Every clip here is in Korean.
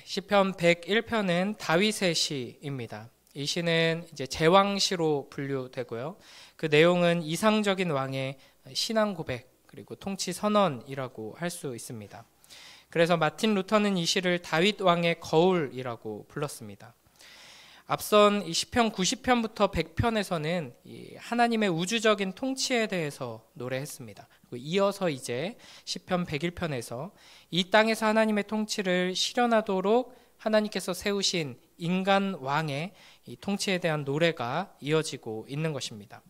시편 101편은 다윗의 시입니다. 이 시는 이제 제왕시로 분류되고요. 그 내용은 이상적인 왕의 신앙 고백 그리고 통치 선언이라고 할 수 있습니다. 그래서 마틴 루터는 이 시를 다윗 왕의 거울이라고 불렀습니다. 앞선 이 시편 90편부터 100편에서는 하나님의 우주적인 통치에 대해서 노래했습니다. 그리고 이어서 이제 시편 101편에서 이 땅에서 하나님의 통치를 실현하도록 하나님께서 세우신 인간 왕의 이 통치에 대한 노래가 이어지고 있는 것입니다.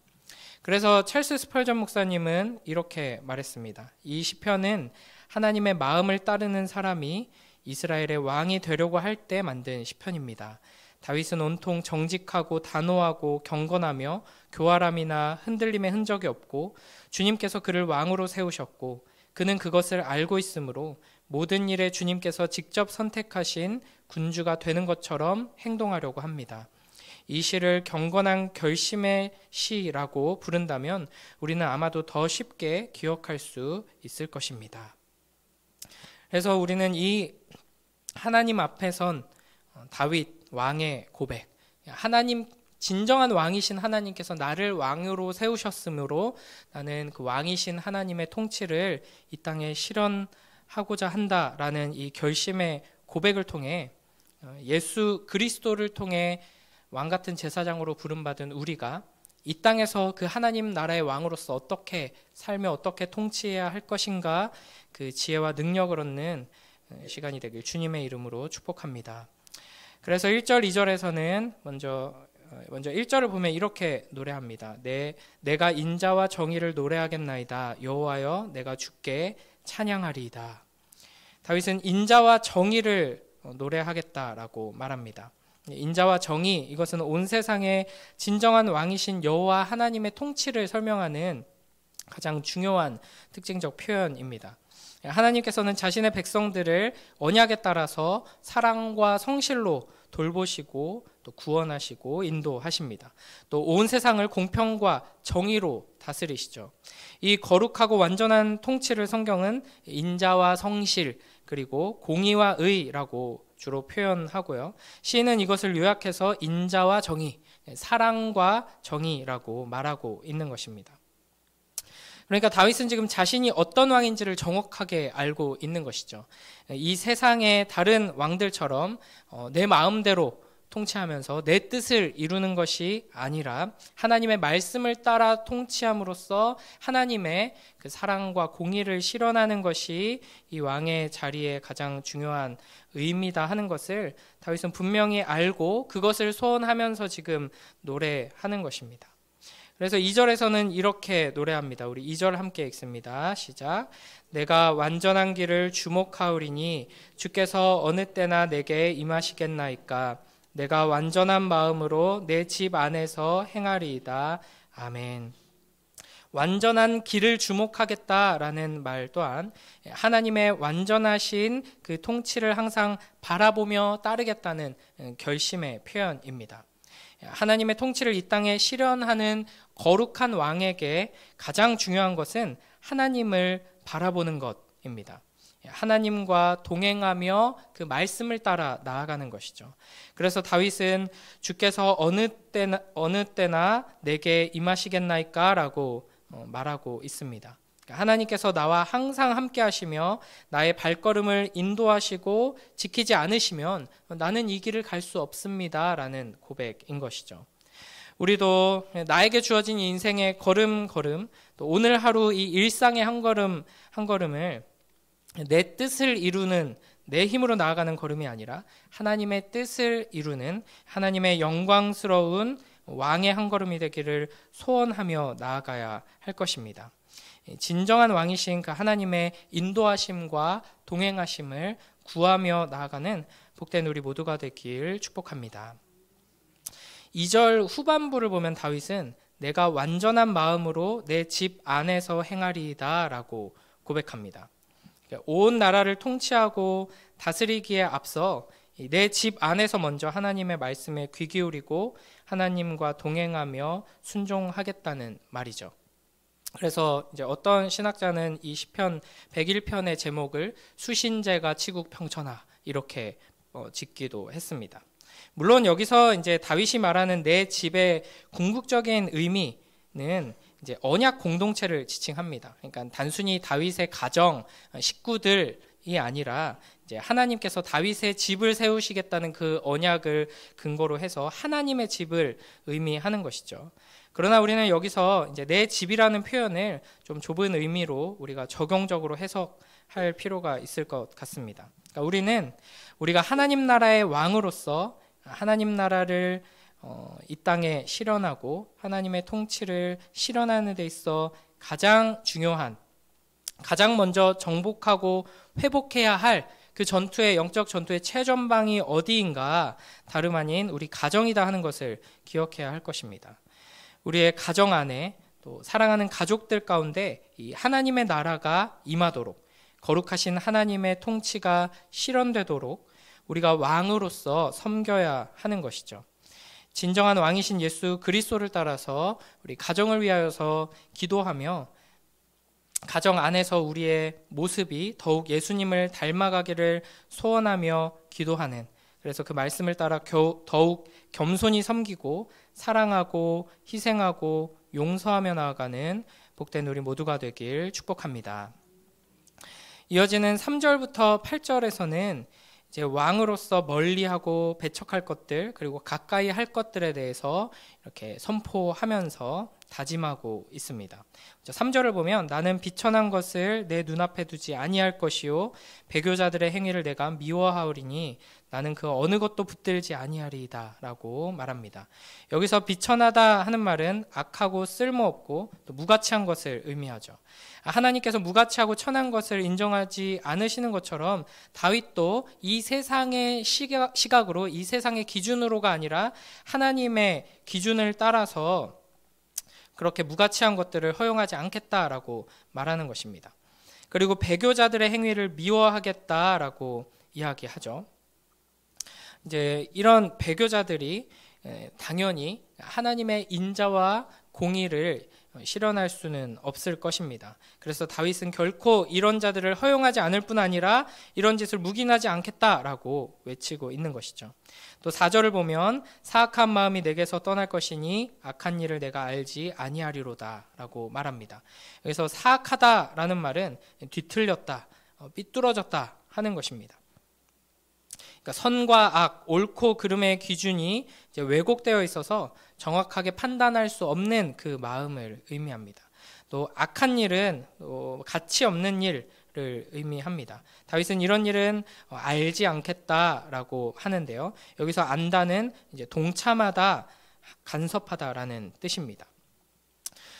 그래서 찰스 스펄전 목사님은 이렇게 말했습니다. 이 시편은 하나님의 마음을 따르는 사람이 이스라엘의 왕이 되려고 할 때 만든 시편입니다. 다윗은 온통 정직하고 단호하고 경건하며 교활함이나 흔들림의 흔적이 없고 주님께서 그를 왕으로 세우셨고 그는 그것을 알고 있으므로 모든 일에 주님께서 직접 선택하신 군주가 되는 것처럼 행동하려고 합니다. 이 시를 경건한 결심의 시라고 부른다면 우리는 아마도 더 쉽게 기억할 수 있을 것입니다. 그래서 우리는 이 하나님 앞에 선 다윗 왕의 고백, 하나님 진정한 왕이신 하나님께서 나를 왕으로 세우셨으므로 나는 그 왕이신 하나님의 통치를 이 땅에 실현하고자 한다라는 이 결심의 고백을 통해 예수 그리스도를 통해 왕같은 제사장으로 부름받은 우리가 이 땅에서 그 하나님 나라의 왕으로서 어떻게 살며 어떻게 통치해야 할 것인가 그 지혜와 능력을 얻는 시간이 되길 주님의 이름으로 축복합니다. 그래서 1절, 2절에서는 먼저 1절을 보면 이렇게 노래합니다. 내가 인자와 정의를 노래하겠나이다. 여호와여 내가 주께 찬양하리이다. 다윗은 인자와 정의를 노래하겠다라고 말합니다. 인자와 정의, 이것은 온 세상의 진정한 왕이신 여호와 하나님의 통치를 설명하는 가장 중요한 특징적 표현입니다. 하나님께서는 자신의 백성들을 언약에 따라서 사랑과 성실로 돌보시고 또 구원하시고 인도하십니다. 또 온 세상을 공평과 정의로 다스리시죠. 이 거룩하고 완전한 통치를 성경은 인자와 성실 그리고 공의와 의라고 주로 표현하고요. 시인은 이것을 요약해서 인자와 정의, 사랑과 정의라고 말하고 있는 것입니다. 그러니까 다윗은 지금 자신이 어떤 왕인지를 정확하게 알고 있는 것이죠. 이 세상의 다른 왕들처럼 내 마음대로 통치하면서 내 뜻을 이루는 것이 아니라 하나님의 말씀을 따라 통치함으로써 하나님의 그 사랑과 공의를 실현하는 것이 이 왕의 자리에 가장 중요한 의미다 하는 것을 다윗은 분명히 알고 그것을 소원하면서 지금 노래하는 것입니다. 그래서 2절에서는 이렇게 노래합니다. 우리 2절 함께 읽습니다. 시작. 내가 완전한 길을 주목하오리니 주께서 어느 때나 내게 임하시겠나이까. 내가 완전한 마음으로 내 집 안에서 행하리이다. 아멘. 완전한 길을 주목하겠다라는 말 또한 하나님의 완전하신 그 통치를 항상 바라보며 따르겠다는 결심의 표현입니다. 하나님의 통치를 이 땅에 실현하는 거룩한 왕에게 가장 중요한 것은 하나님을 바라보는 것입니다. 하나님과 동행하며 그 말씀을 따라 나아가는 것이죠. 그래서 다윗은 주께서 어느 때나 내게 임하시겠나이까 라고 말하고 있습니다. 하나님께서 나와 항상 함께 하시며 나의 발걸음을 인도하시고 지키지 않으시면 나는 이 길을 갈 수 없습니다 라는 고백인 것이죠. 우리도 나에게 주어진 인생의 걸음걸음, 또 오늘 하루 이 일상의 한 걸음 한 걸음을 내 뜻을 이루는 내 힘으로 나아가는 걸음이 아니라 하나님의 뜻을 이루는 하나님의 영광스러운 왕의 한 걸음이 되기를 소원하며 나아가야 할 것입니다. 진정한 왕이신 그 하나님의 인도하심과 동행하심을 구하며 나아가는 복된 우리 모두가 되길 축복합니다. 2절 후반부를 보면 다윗은 내가 완전한 마음으로 내 집 안에서 행하리이다 라고 고백합니다. 온 나라를 통치하고 다스리기에 앞서 내 집 안에서 먼저 하나님의 말씀에 귀 기울이고 하나님과 동행하며 순종하겠다는 말이죠. 그래서 이제 어떤 신학자는 이 시편 101편의 제목을 수신제가 치국 평천하 이렇게 짓기도 했습니다. 물론 여기서 이제 다윗이 말하는 내 집의 궁극적인 의미는 이제 언약 공동체를 지칭합니다. 그러니까 단순히 다윗의 가정, 식구들이 아니라 이제 하나님께서 다윗의 집을 세우시겠다는 그 언약을 근거로 해서 하나님의 집을 의미하는 것이죠. 그러나 우리는 여기서 이제 내 집이라는 표현을 좀 좁은 의미로 우리가 적용적으로 해석할 필요가 있을 것 같습니다. 그러니까 우리는 우리가 하나님 나라의 왕으로서 하나님 나라를 이 땅에 실현하고 하나님의 통치를 실현하는 데 있어 가장 중요한, 가장 먼저 정복하고 회복해야 할 그 전투의 영적 전투의 최전방이 어디인가 다름 아닌 우리 가정이다 하는 것을 기억해야 할 것입니다. 우리의 가정 안에 또 사랑하는 가족들 가운데 이 하나님의 나라가 임하도록 거룩하신 하나님의 통치가 실현되도록 우리가 왕으로서 섬겨야 하는 것이죠. 진정한 왕이신 예수 그리스도를 따라서 우리 가정을 위하여서 기도하며 가정 안에서 우리의 모습이 더욱 예수님을 닮아가기를 소원하며 기도하는, 그래서 그 말씀을 따라 더욱 겸손히 섬기고 사랑하고 희생하고 용서하며 나아가는 복된 우리 모두가 되길 축복합니다. 이어지는 3절부터 8절에서는 이제 왕으로서 멀리하고 배척할 것들 그리고 가까이 할 것들에 대해서 이렇게 선포하면서 다짐하고 있습니다. 3절을 보면 나는 비천한 것을 내 눈앞에 두지 아니할 것이요 배교자들의 행위를 내가 미워하오리니 나는 그 어느 것도 붙들지 아니하리이다 라고 말합니다. 여기서 비천하다 하는 말은 악하고 쓸모없고 또 무가치한 것을 의미하죠. 하나님께서 무가치하고 천한 것을 인정하지 않으시는 것처럼 다윗도 이 세상의 시각으로 이 세상의 기준으로가 아니라 하나님의 기준을 따라서 그렇게 무가치한 것들을 허용하지 않겠다라고 말하는 것입니다. 그리고 배교자들의 행위를 미워하겠다라고 이야기하죠. 이제 이런 배교자들이 당연히 하나님의 인자와 공의를 실현할 수는 없을 것입니다. 그래서 다윗은 결코 이런 자들을 허용하지 않을 뿐 아니라 이런 짓을 묵인하지 않겠다라고 외치고 있는 것이죠. 또 4절을 보면 사악한 마음이 내게서 떠날 것이니 악한 일을 내가 알지 아니하리로다 라고 말합니다. 여기서 사악하다라는 말은 뒤틀렸다, 삐뚤어졌다 하는 것입니다. 그러니까 선과 악, 옳고 그름의 기준이 이제 왜곡되어 있어서 정확하게 판단할 수 없는 그 마음을 의미합니다. 또 악한 일은 가치 없는 일을 의미합니다. 다윗은 이런 일은 알지 않겠다라고 하는데요. 여기서 안다는 이제 동참하다, 간섭하다라는 뜻입니다.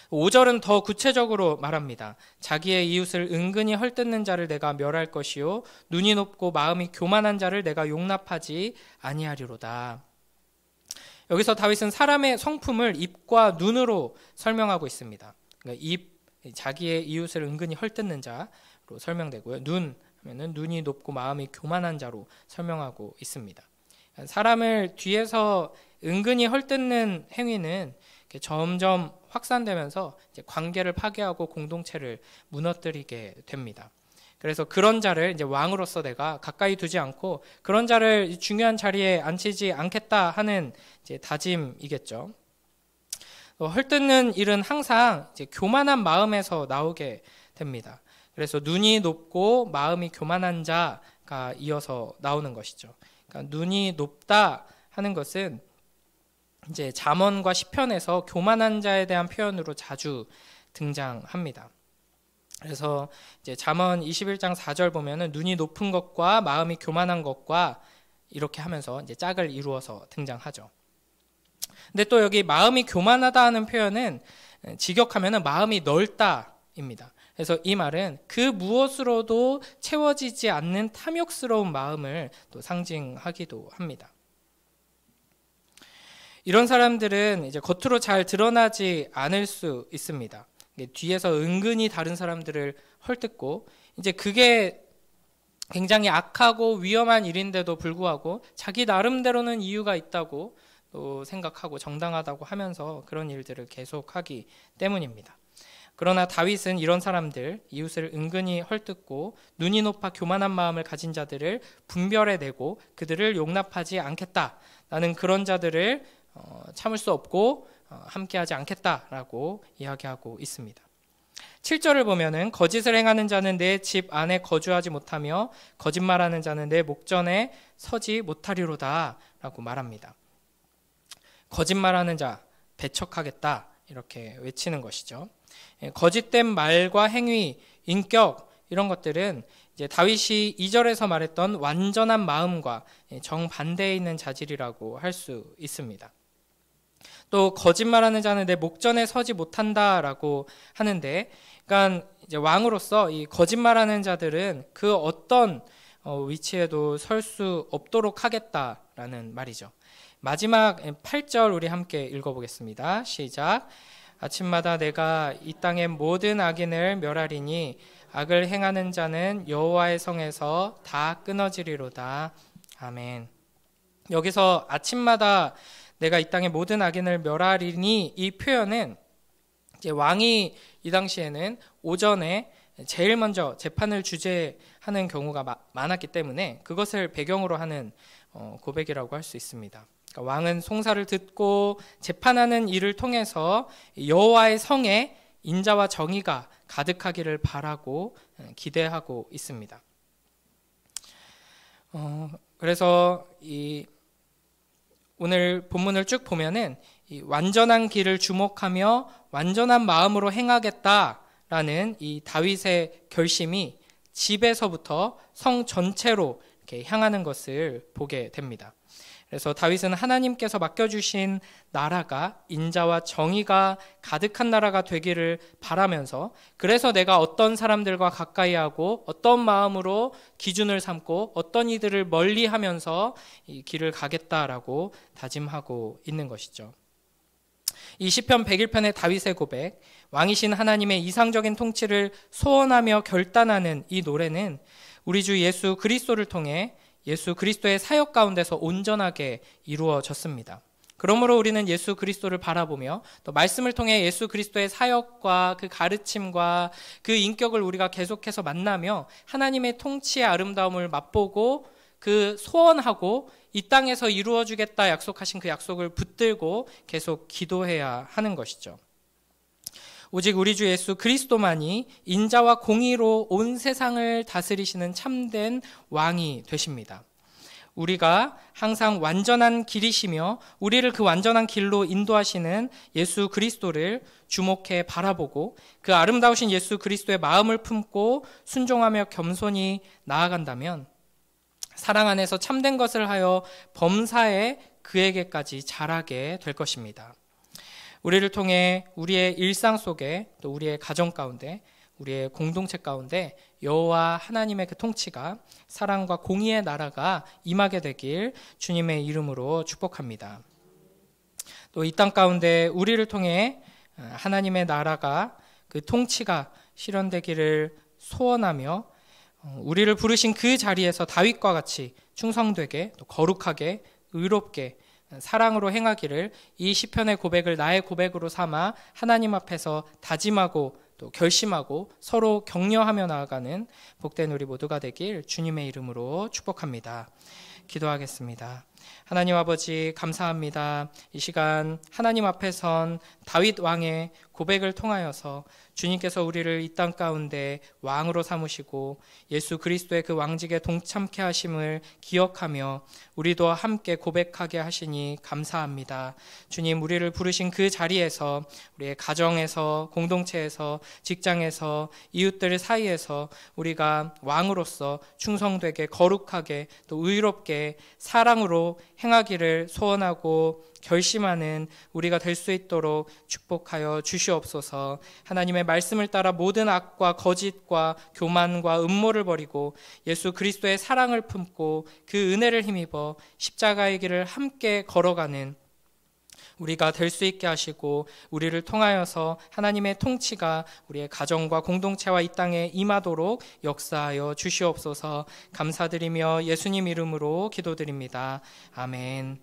5절은 더 구체적으로 말합니다. 자기의 이웃을 은근히 헐뜯는 자를 내가 멸할 것이요 눈이 높고 마음이 교만한 자를 내가 용납하지 아니하리로다. 여기서 다윗은 사람의 성품을 입과 눈으로 설명하고 있습니다. 그러니까 입, 자기의 이웃을 은근히 헐뜯는 자로 설명되고요. 눈 하면은 눈이 높고 마음이 교만한 자로 설명하고 있습니다. 사람을 뒤에서 은근히 헐뜯는 행위는 점점 확산되면서 이제 관계를 파괴하고 공동체를 무너뜨리게 됩니다. 그래서 그런 자를 이제 왕으로서 내가 가까이 두지 않고 그런 자를 중요한 자리에 앉히지 않겠다 하는 이제 다짐이겠죠. 헐뜯는 일은 항상 이제 교만한 마음에서 나오게 됩니다. 그래서 눈이 높고 마음이 교만한 자가 이어서 나오는 것이죠. 그러니까 눈이 높다 하는 것은 이제 잠언과 시편에서 교만한 자에 대한 표현으로 자주 등장합니다. 그래서 이제 잠언 21장 4절 보면은 눈이 높은 것과 마음이 교만한 것과 이렇게 하면서 이제 짝을 이루어서 등장하죠. 근데 또 여기 마음이 교만하다 하는 표현은 직역하면은 마음이 넓다입니다. 그래서 이 말은 그 무엇으로도 채워지지 않는 탐욕스러운 마음을 또 상징하기도 합니다. 이런 사람들은 이제 겉으로 잘 드러나지 않을 수 있습니다. 뒤에서 은근히 다른 사람들을 헐뜯고 이제 그게 굉장히 악하고 위험한 일인데도 불구하고 자기 나름대로는 이유가 있다고 또 생각하고 정당하다고 하면서 그런 일들을 계속하기 때문입니다. 그러나 다윗은 이런 사람들, 이웃을 은근히 헐뜯고 눈이 높아 교만한 마음을 가진 자들을 분별해내고 그들을 용납하지 않겠다라는 그런 자들을 참을 수 없고 함께하지 않겠다라고 이야기하고 있습니다. 7절을 보면은 거짓을 행하는 자는 내 집 안에 거주하지 못하며 거짓말하는 자는 내 목전에 서지 못하리로다 라고 말합니다. 거짓말하는 자 배척하겠다 이렇게 외치는 것이죠. 거짓된 말과 행위, 인격 이런 것들은 이제 다윗이 2절에서 말했던 완전한 마음과 정반대에 있는 자질이라고 할 수 있습니다. 또 거짓말하는 자는 내 목전에 서지 못한다라고 하는데, 그러니까 이제 왕으로서 이 거짓말하는 자들은 그 어떤 위치에도 설 수 없도록 하겠다라는 말이죠. 마지막 8절 우리 함께 읽어보겠습니다. 시작. 아침마다 내가 이 땅의 모든 악인을 멸하리니 악을 행하는 자는 여호와의 성에서 다 끊어지리로다. 아멘. 여기서 아침마다 내가 이 땅의 모든 악인을 멸하리니 이 표현은 이제 왕이 이 당시에는 오전에 제일 먼저 재판을 주재하는 경우가 많았기 때문에 그것을 배경으로 하는 고백이라고 할 수 있습니다. 그러니까 왕은 송사를 듣고 재판하는 일을 통해서 여호와의 성에 인자와 정의가 가득하기를 바라고 기대하고 있습니다. 그래서 오늘 본문을 쭉 보면은 이 완전한 길을 주목하며 완전한 마음으로 행하겠다라는 이 다윗의 결심이 집에서부터 성 전체로 이렇게 향하는 것을 보게 됩니다. 그래서 다윗은 하나님께서 맡겨주신 나라가 인자와 정의가 가득한 나라가 되기를 바라면서, 그래서 내가 어떤 사람들과 가까이 하고 어떤 마음으로 기준을 삼고 어떤 이들을 멀리하면서 이 길을 가겠다라고 다짐하고 있는 것이죠. 이 시편 101편의 다윗의 고백, 왕이신 하나님의 이상적인 통치를 소원하며 결단하는 이 노래는 우리 주 예수 그리스도를 통해 예수 그리스도의 사역 가운데서 온전하게 이루어졌습니다. 그러므로 우리는 예수 그리스도를 바라보며 또 말씀을 통해 예수 그리스도의 사역과 그 가르침과 그 인격을 우리가 계속해서 만나며 하나님의 통치의 아름다움을 맛보고 그 소원하고 이 땅에서 이루어주겠다 약속하신 그 약속을 붙들고 계속 기도해야 하는 것이죠. 오직 우리 주 예수 그리스도만이 인자와 공의로 온 세상을 다스리시는 참된 왕이 되십니다. 우리가 항상 완전한 길이시며 우리를 그 완전한 길로 인도하시는 예수 그리스도를 주목해 바라보고 그 아름다우신 예수 그리스도의 마음을 품고 순종하며 겸손히 나아간다면 사랑 안에서 참된 것을 하여 범사에 그에게까지 자라게 될 것입니다. 우리를 통해 우리의 일상 속에 또 우리의 가정 가운데 우리의 공동체 가운데 여호와 하나님의 그 통치가 사랑과 공의의 나라가 임하게 되길 주님의 이름으로 축복합니다. 또 이 땅 가운데 우리를 통해 하나님의 나라가 그 통치가 실현되기를 소원하며 우리를 부르신 그 자리에서 다윗과 같이 충성되게 또 거룩하게 의롭게 사랑으로 행하기를 이 시편의 고백을 나의 고백으로 삼아 하나님 앞에서 다짐하고 또 결심하고 서로 격려하며 나아가는 복된 우리 모두가 되길 주님의 이름으로 축복합니다. 기도하겠습니다. 하나님 아버지 감사합니다. 이 시간 하나님 앞에 선 다윗 왕의 고백을 통하여서 주님께서 우리를 이 땅 가운데 왕으로 삼으시고 예수 그리스도의 그 왕직에 동참케 하심을 기억하며 우리도 함께 고백하게 하시니 감사합니다. 주님, 우리를 부르신 그 자리에서 우리의 가정에서 공동체에서 직장에서 이웃들 사이에서 우리가 왕으로서 충성되게 거룩하게 또 의롭게 사랑으로 행하기를 소원하고 결심하는 우리가 될 수 있도록 축복하여 주시옵소서. 하나님의 말씀을 따라 모든 악과 거짓과 교만과 음모를 버리고 예수 그리스도의 사랑을 품고 그 은혜를 힘입어 십자가의 길을 함께 걸어가는 우리가 될 수 있게 하시고 우리를 통하여서 하나님의 통치가 우리의 가정과 공동체와 이 땅에 임하도록 역사하여 주시옵소서. 감사드리며 예수님 이름으로 기도드립니다. 아멘.